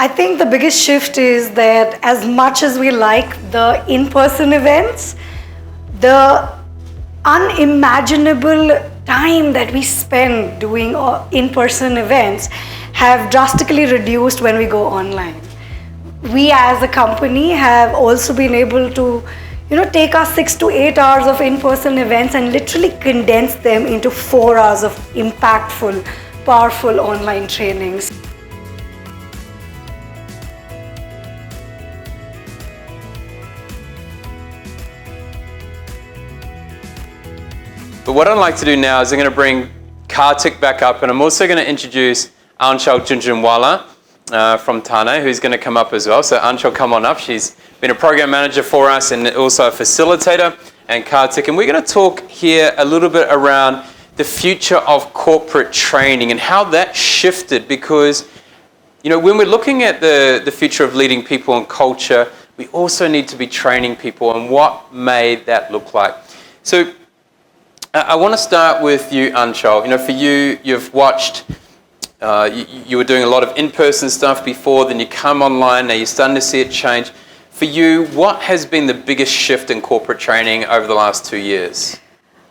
I think the biggest shift is that as much as we like the in-person events, the unimaginable time that we spend doing in-person events have drastically reduced when we go online. We as a company have also been able to take our 6 to 8 hours of in-person events and literally condense them into 4 hours of impactful, powerful online trainings. But what I'd like to do now is I'm going to bring Kartik back up, and I'm also going to introduce Anchal Junjunwala from Thane, who's going to come up as well. So Anchal, come on up. She's been a program manager for us and also a facilitator, and Kartik. And we're going to talk here a little bit around the future of corporate training and how that shifted, because when we're looking at the future of leading people and culture, we also need to be training people, and what may that look like. So I want to start with you, Anchal. For you, you've watched, you were doing a lot of in-person stuff before, then you come online, now you're starting to see it change. For you, what has been the biggest shift in corporate training over the last 2 years?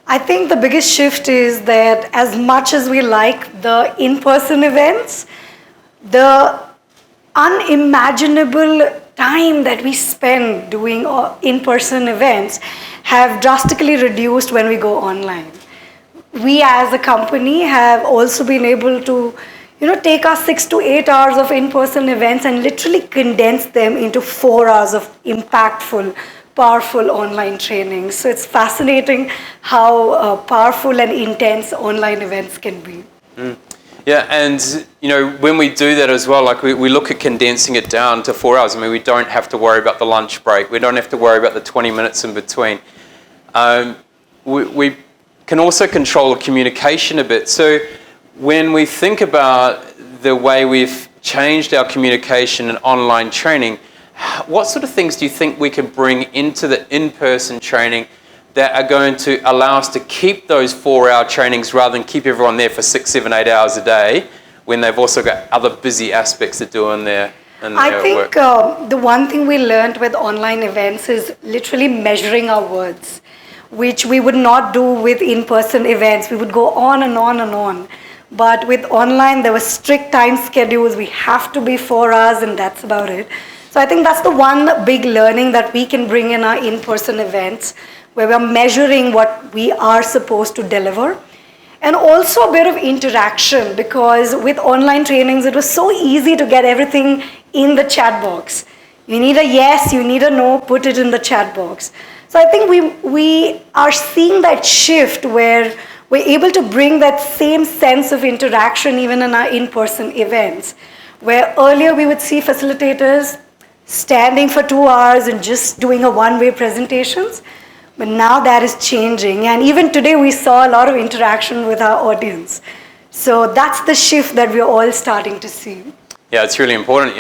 I think the biggest shift is that as much as we like the in-person events, the unimaginable time that we spend doing in-person events have drastically reduced when we go online. We as a company have also been able to take our 6 to 8 hours of in-person events and literally condense them into 4 hours of impactful, powerful online training. So it's fascinating how powerful and intense online events can be. Yeah, and when we do that as well, like we look at condensing it down to 4 hours. I mean, we don't have to worry about the lunch break. We don't have to worry about the 20 minutes in between. We can also control the communication a bit. So when we think about the way we've changed our communication and online training, what sort of things do you think we can bring into the in-person training that are going to allow us to keep those 4-hour trainings rather than keep everyone there for 6, 7, 8 hours a day when they've also got other busy aspects to do in their I think the one thing we learned with online events is literally measuring our words, which we would not do with in-person events. We would go on and on and on. But with online, there were strict time schedules. We have to be 4 hours and that's about it. So I think that's the one big learning that we can bring in our in-person events, where we're measuring what we are supposed to deliver. And also a bit of interaction, because with online trainings, it was so easy to get everything in the chat box. You need a yes, you need a no, put it in the chat box. So I think we are seeing that shift where we're able to bring that same sense of interaction even in our in-person events, where earlier we would see facilitators standing for 2 hours and just doing a one-way presentations. But now that is changing, and even today we saw a lot of interaction with our audience. So that's the shift that we're all starting to see. Yeah, it's really important.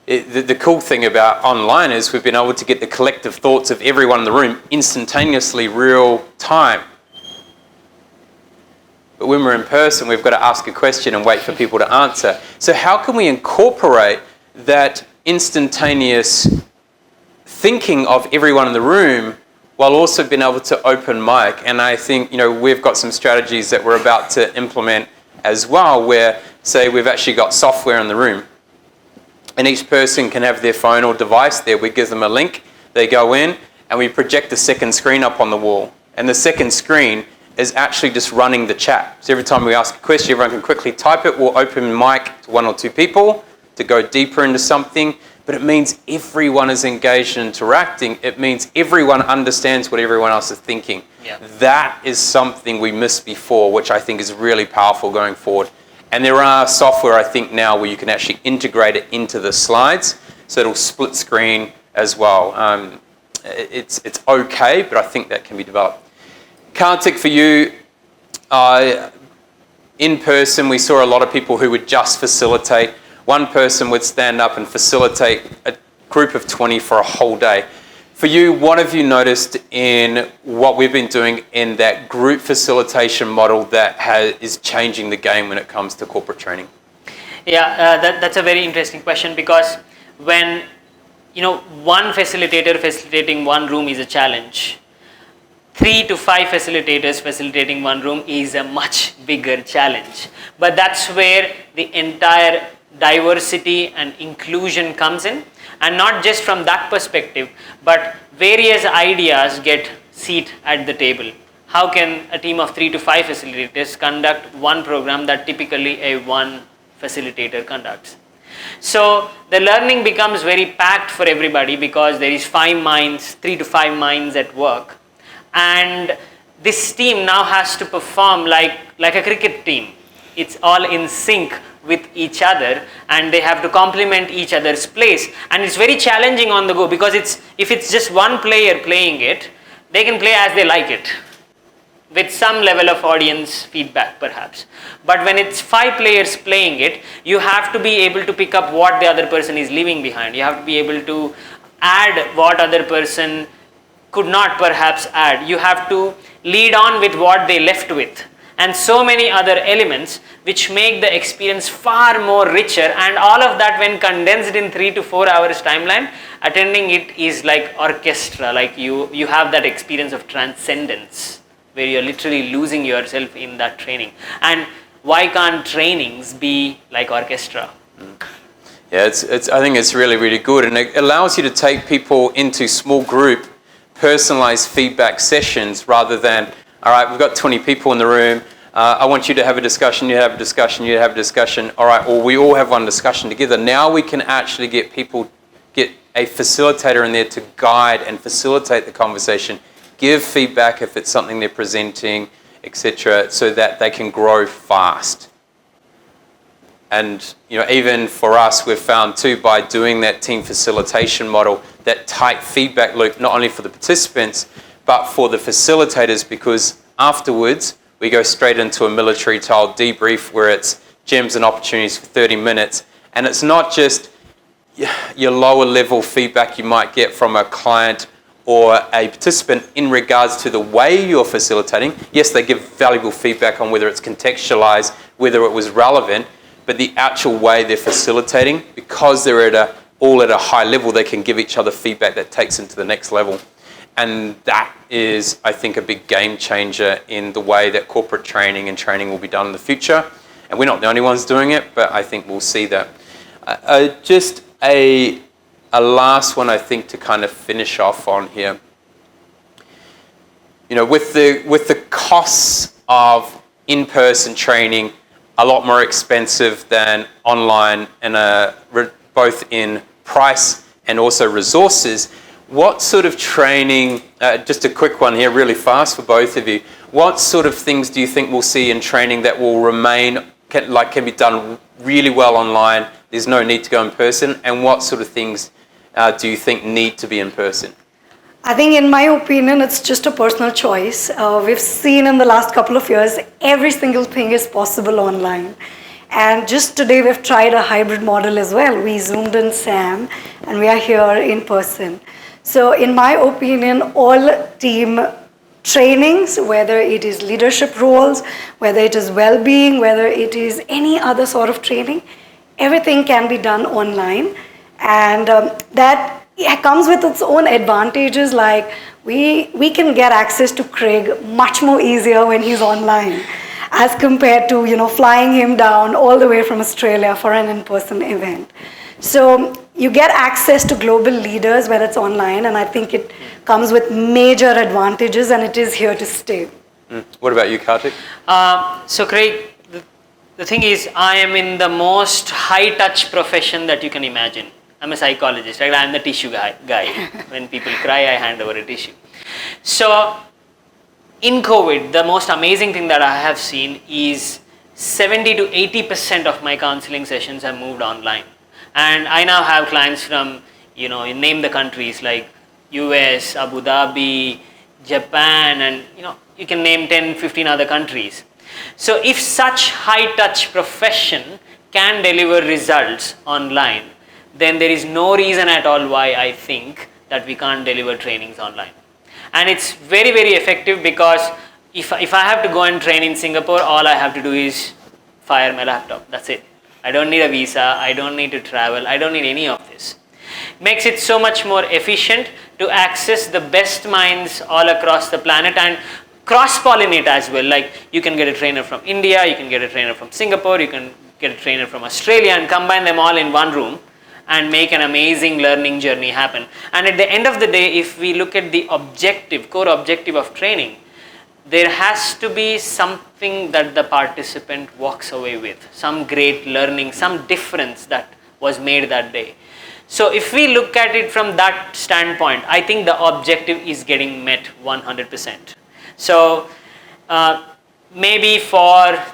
The cool thing about online is we've been able to get the collective thoughts of everyone in the room instantaneously, real time. But when we're in person, we've got to ask a question and wait for people to answer. So how can we incorporate that instantaneous thinking of everyone in the room while also being able to open mic? And I think, we've got some strategies that we're about to implement as well, where, say, we've actually got software in the room, and each person can have their phone or device there. We give them a link, they go in, and we project the second screen up on the wall. And the second screen is actually just running the chat. So every time we ask a question, everyone can quickly type it. We'll open mic to 1 or 2 people to go deeper into something. But it means everyone is engaged and interacting. It means everyone understands what everyone else is thinking. Yeah. That is something we missed before, which I think is really powerful going forward. And there are software, I think, now where you can actually integrate it into the slides, so it'll split screen as well. It's okay, but I think that can be developed. Kartik, for you, in person, we saw a lot of people who would just facilitate. One person would stand up and facilitate a group of 20 for a whole day. For you, what have you noticed in what we've been doing in that group facilitation model that is changing the game when it comes to corporate training? Yeah, that's a very interesting question, because when one facilitator facilitating one room is a challenge, 3 to 5 facilitators facilitating one room is a much bigger challenge. But that's where the entire diversity and inclusion comes in, and not just from that perspective, but various ideas get seat at the table. How can a team of 3 to 5 facilitators conduct one program that typically a one facilitator conducts? So the learning becomes very packed for everybody, because there is 3 to 5 minds at work, and this team now has to perform like a cricket team. It's all in sync with each other, and they have to complement each other's plays, and it's very challenging on the go, because if it's just one player playing it, they can play as they like it, with some level of audience feedback perhaps. But when it's 5 players playing it, you have to be able to pick up what the other person is leaving behind. You have to be able to add what other person could not perhaps add. You have to lead on with what they left with, and so many other elements which make the experience far more richer. And all of that, when condensed in 3 to 4 hours timeline, attending it is like orchestra. Like you have that experience of transcendence, where you're literally losing yourself in that training. And why can't trainings be like orchestra? Yeah, I think it's really, really good, and it allows you to take people into small group, personalized feedback sessions, rather than, all right, we've got 20 people in the room, I want you to have a discussion, you have a discussion, you have a discussion, all right, or we all have one discussion together. Now we can actually get a facilitator in there to guide and facilitate the conversation, give feedback if it's something they're presenting, etc., so that they can grow fast. And even for us, we've found too, by doing that team facilitation model, that tight feedback loop, not only for the participants, but for the facilitators, because afterwards we go straight into a military style debrief where it's gems and opportunities for 30 minutes. And it's not just your lower level feedback you might get from a client or a participant in regards to the way you're facilitating. Yes, they give valuable feedback on whether it's contextualized, whether it was relevant, but the actual way they're facilitating, because they're all at a high level, they can give each other feedback that takes them to the next level. And that is, I think, a big game changer in the way that corporate training and training will be done in the future. And we're not the only ones doing it, but I think we'll see that. Just a last one, I think, to kind of finish off on here. With the costs of in-person training a lot more expensive than online, and both in price and also resources, what sort of training, just a quick one here, really fast for both of you, what sort of things do you think we'll see in training that will remain, can be done really well online, there's no need to go in person, and what sort of things do you think need to be in person? I think, in my opinion, it's just a personal choice. We've seen in the last couple of years, every single thing is possible online. And just today, we've tried a hybrid model as well. We zoomed in Sam, and we are here in person. So in my opinion, all team trainings, whether it is leadership roles, whether it is well-being, whether it is any other sort of training, everything can be done online. And that comes with its own advantages, like we can get access to Craig much more easier when he's online, as compared to flying him down all the way from Australia for an in-person event. So you get access to global leaders when it's online, and I think it comes with major advantages, and it is here to stay. What about you, Karthik? So Craig, the thing is, I am in the most high-touch profession that you can imagine. I'm a psychologist, right? I'm the tissue guy. When people cry, I hand over a tissue. So in COVID, the most amazing thing that I have seen is 70 to 80% of my counseling sessions have moved online. And I now have clients from, you name the countries like US, Abu Dhabi, Japan, and you can name 10, 15 other countries. So if such high-touch profession can deliver results online, then there is no reason at all why I think that we can't deliver trainings online. And it's very, very effective, because if I have to go and train in Singapore, all I have to do is fire my laptop. That's it. I don't need a visa, I don't need to travel, I don't need any of this. Makes it so much more efficient to access the best minds all across the planet and cross-pollinate as well. Like you can get a trainer from India, you can get a trainer from Singapore, you can get a trainer from Australia and combine them all in one room and make an amazing learning journey happen. And at the end of the day, if we look at the objective, core objective of training, there has to be something that the participant walks away with, some great learning, some difference that was made that day. So if we look at it from that standpoint, I think the objective is getting met 100%. So maybe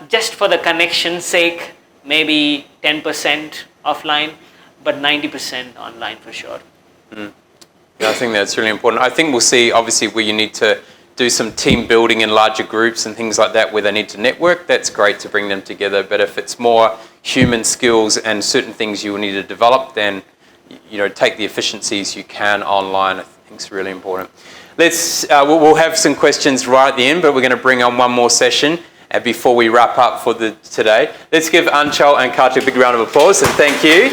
just for the connection's sake, maybe 10% offline, but 90% online for sure. Yeah, I think that's really important. I think we'll see, obviously, where you need to do some team building in larger groups and things like that where they need to network. That's great to bring them together. But if it's more human skills and certain things you will need to develop, then take the efficiencies you can online. I think it's really important. We'll have some questions right at the end, but we're going to bring on one more session before we wrap up for today. Let's give Anchal and Karthik a big round of applause and thank you.